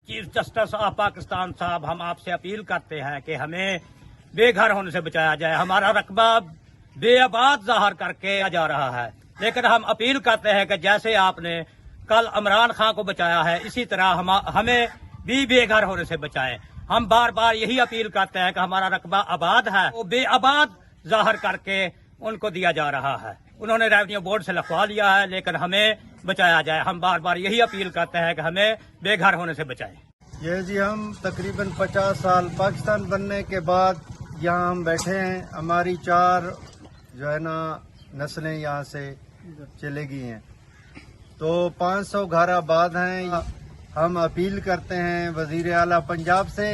Chief justice of Pakistan साहब, हम आपसे अपील करते हैं कि हमें बेघर होने से बचाया जाए। हमारा रकबा बेआबाद जाहिर करके जा रहा है, लेकिन हम अपील करते हैं कि जैसे आपने कल इमरान खान को बचाया है, इसी तरह हमें भी बेघर होने से बचाएं। हम बार बार यही अपील करते हैं कि हमारा रकबा आबाद है, वो बेआबाद जाहिर करके उनको दिया जा रहा है। उन्होंने रेवेन्यू बोर्ड से लिखवा लिया है, लेकिन हमें बचाया जाए। हम बार बार यही अपील करते हैं कि हमें बेघर होने से बचाएं। ये जी, हम तकरीबन 50 साल पाकिस्तान बनने के बाद यहाँ हम बैठे हैं। हमारी 4 जो है ना नस्लें यहाँ से चले गई हैं, तो 500 घर आबाद हैं। हम अपील करते हैं वजीर आला पंजाब से,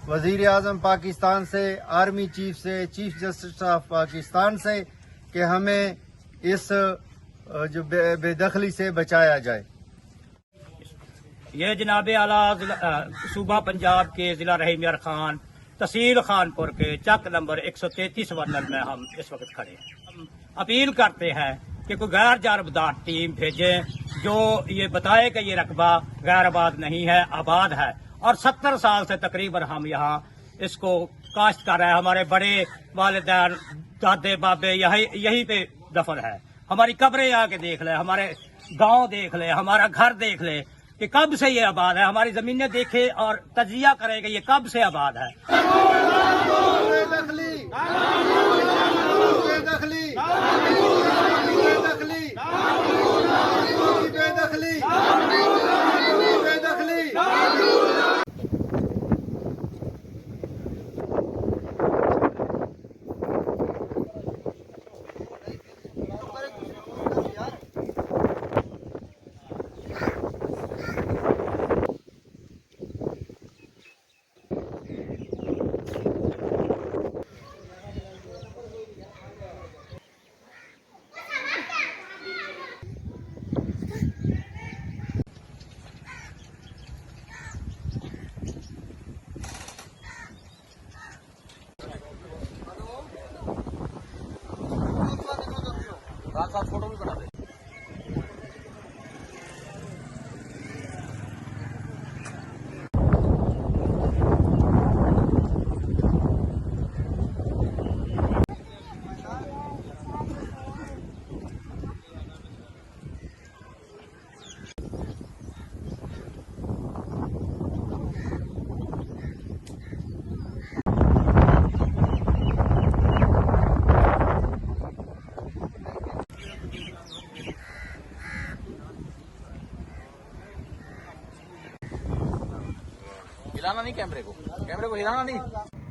वजीर आजम पाकिस्तान से, आर्मी चीफ से, चीफ जस्टिस ऑफ पाकिस्तान से कि हमें इस जो बेदखली से बचाया जाए। ये जनाब आला सूबा पंजाब के जिला रहीम खान, तहसील खानपुर के चक नंबर 133 वर्नल में हम इस वक्त खड़े हैं। हम अपील करते हैं कि कोई गैर जानबदार टीम भेजें जो ये बताए कि ये रकबा गैर आबाद नहीं है, आबाद है। और 70 साल से तकरीबन हम यहाँ इसको काश्त कर रहे हैं। हमारे बड़े वालिदैन, दादे बाबे यहीं पे दफन है। हमारी कब्रें आके देख ले, हमारे गांव देख ले, हमारा घर देख ले कि कब से ये आबाद है। हमारी जमीनें देखे और तजिया करें कि ये कब से आबाद है। फोटो भी बना दे। हिलाना नहीं, कैमरे को हिलाना नहीं।